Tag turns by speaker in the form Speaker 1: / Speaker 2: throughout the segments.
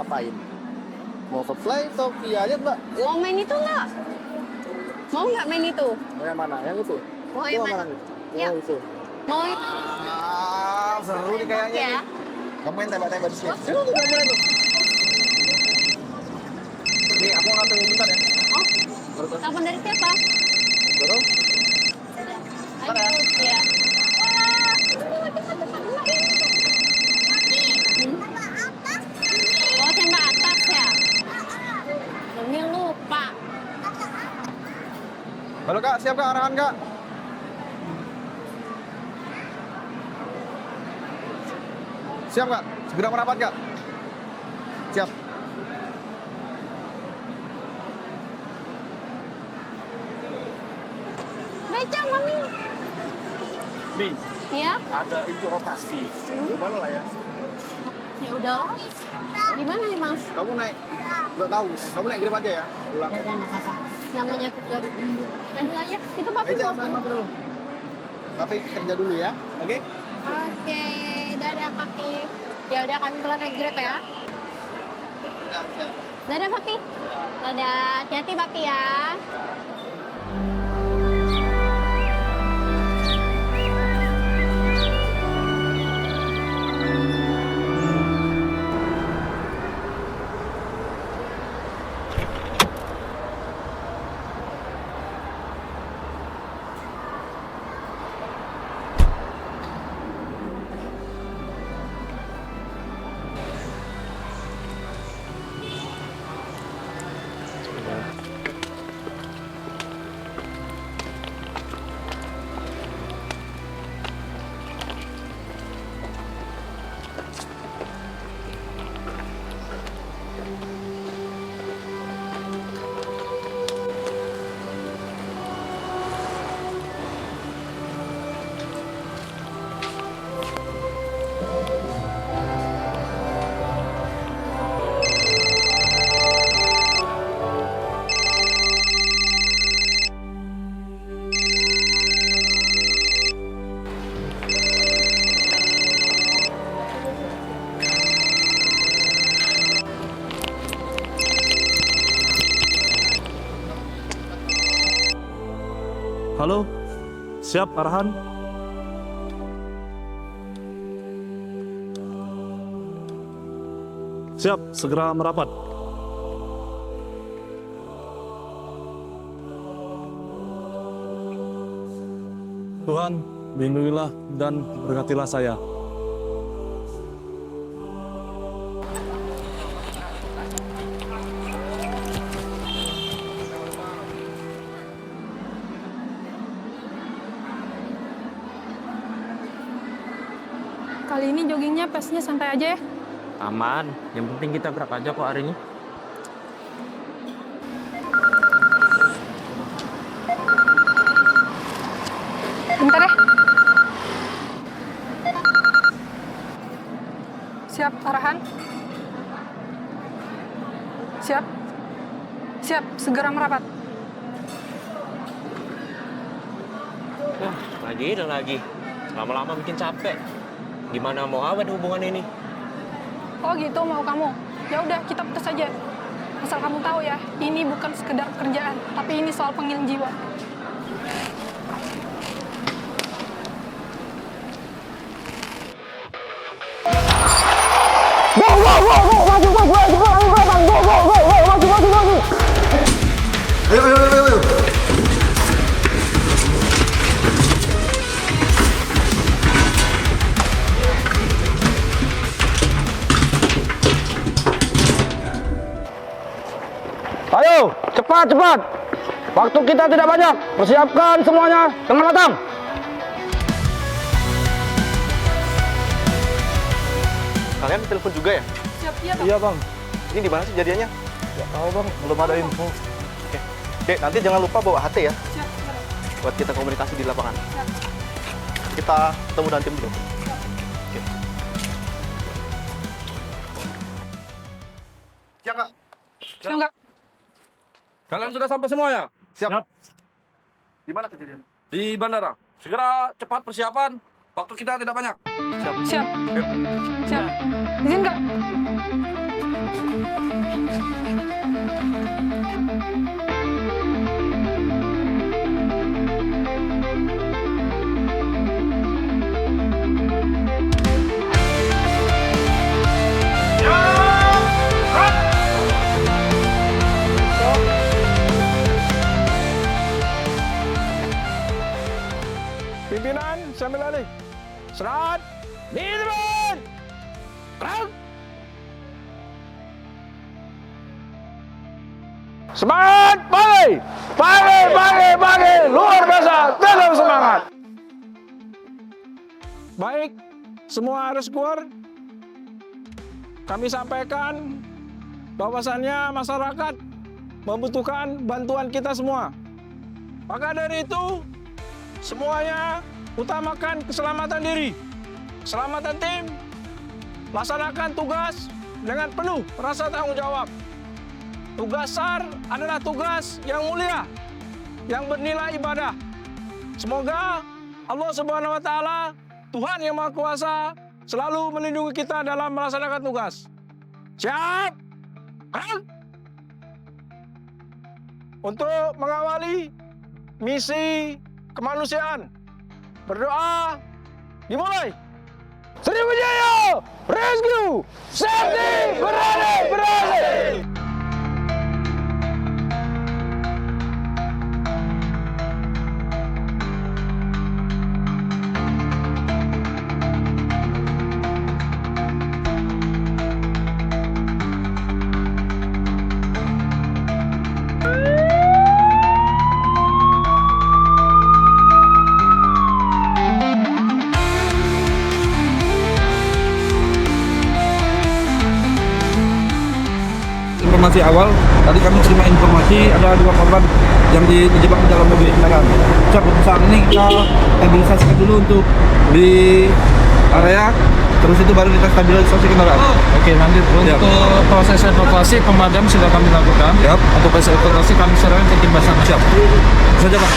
Speaker 1: ngapain? Mau ke Play Toki aja, Mbak. Ya.
Speaker 2: Mau main itu nggak? Mau nggak main itu?
Speaker 1: Mau yang mana? Yang itu?
Speaker 2: Mau yang mana?
Speaker 1: Ya. Oh, itu.
Speaker 2: Mau itu?
Speaker 1: Seru nih kayaknya
Speaker 2: Ya.
Speaker 1: nih. Kamu yang tembak-tembak di sini. Sini tuh, mulai tuh. Nih, aku ngambil bentar ya.
Speaker 2: Oh,
Speaker 1: Baru
Speaker 2: telepon dari siapa?
Speaker 1: Baru?
Speaker 2: Ayo, ya. Oh, tembak atas ya? Demi lupa.
Speaker 1: Halo Kak, siap Kak, arahan Kak? Siap Kak, segera merapat Kak. Siap.
Speaker 2: Becak, Mami.
Speaker 1: Nih,
Speaker 2: Iya?
Speaker 1: ada itu rotasi. Gimana lah ya?
Speaker 2: Ya udah. Gimana nih, Mas?
Speaker 1: Kamu naik, nggak tahu. Kamu naik Grab aja ya? Pulang.
Speaker 2: Namanya kerja. Lanjut aja. Itu papi
Speaker 1: Aja,
Speaker 2: mau.
Speaker 1: sama dulu. Tapi kerja dulu ya, oke?
Speaker 2: Oke, dadah papi. Ya udah kami keluar naik Grab ya. Dadah papi. Dadah, hati-hati papi ya.
Speaker 3: Halo, siap arahan? Siap, segera merapat. Tuhan, lindungilah dan berkatilah saya.
Speaker 4: Kali ini joggingnya pace-nya santai aja ya.
Speaker 5: Aman, yang penting kita gerak aja kok hari ini.
Speaker 4: Bentar ya. Siap, arahan. Siap. Siap, segera merapat.
Speaker 5: Wah, lagi dan lagi. Lama-lama bikin capek. Gimana mau awet hubungan ini?
Speaker 4: Oh gitu mau kamu. Ya udah kita putus aja. Asal kamu tahu ya, ini bukan sekedar kerjaan, tapi ini soal panggilan jiwa.
Speaker 1: Ayo.
Speaker 6: Ayo, cepat. Waktu kita tidak banyak. Persiapkan semuanya dengan matang.
Speaker 1: Kalian telepon juga ya?
Speaker 4: Siap, iya Bang.
Speaker 3: Iya bang,
Speaker 1: Ini di mana sih jadiannya?
Speaker 3: nggak tahu bang, belum ada info.
Speaker 1: Oke, nanti jangan lupa bawa HT ya,
Speaker 4: Siap, siap.
Speaker 1: buat kita komunikasi di lapangan.
Speaker 4: Siap.
Speaker 1: Kita ketemu dengan tim dulu. Ya Kak.
Speaker 4: Siap nggak?
Speaker 3: Kalian sudah sampai semuanya?
Speaker 1: Siap.
Speaker 3: Siap.
Speaker 1: Di mana kejadian?
Speaker 3: Di bandara. Segera cepat persiapan. Waktu kita tidak banyak.
Speaker 1: Siap.
Speaker 4: Siap.
Speaker 1: Yuk.
Speaker 4: Siap. Izin nggak?
Speaker 6: Pimpinan, saya ambil alih. Serat, di depan. Terang. Semangat, pagi, luar biasa, tetap semangat. Baik, semua harus keluar. Kami sampaikan bahwasannya masyarakat membutuhkan bantuan kita semua. Maka dari itu, semuanya utamakan keselamatan diri, keselamatan tim, laksanakan tugas dengan penuh rasa tanggung jawab. Tugas SAR adalah tugas yang mulia, yang bernilai ibadah. Semoga Allah Subhanahu wa Ta'ala, Tuhan yang Maha Kuasa, selalu melindungi kita dalam melaksanakan tugas. Siap? Untuk mengawali misi kemanusiaan, berdoa dimulai. Sriwijaya Rescue Safety berani.
Speaker 3: Informasi awal, tadi kami terima informasi ada 2 korban yang dijebak di dalam mobil kendaraan. Untuk saat ini kita stabilisasikan dulu untuk di area, terus itu baru kita stabilisasi kendaraan.
Speaker 7: Oke, lanjut. Untuk proses evakuasi pemadam sudah kami lakukan. Untuk proses evakuasi kami serahkan ke tim Basarnas.
Speaker 3: Siap. Saja Pak.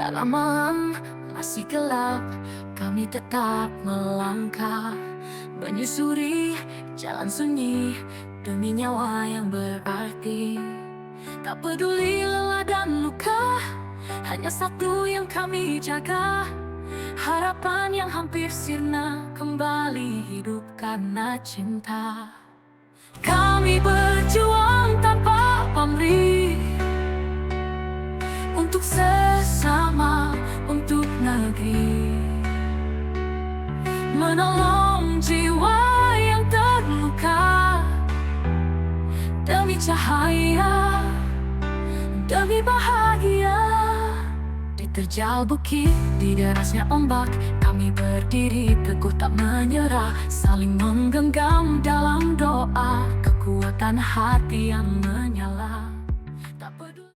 Speaker 8: Dalam malam masih gelap, kami tetap melangkah, menyusuri jalan sunyi demi nyawa yang berarti. Tak peduli lelah dan luka, hanya satu yang kami jaga, harapan yang hampir sirna kembali hidup karena cinta. Kami berjuang tanpa pamrih, untuk sesama, untuk negeri, menolong jiwa yang terluka, demi cahaya, demi bahagia. Di terjal bukit, di derasnya ombak, kami berdiri teguh tak menyerah, saling menggenggam dalam doa, kekuatan hati yang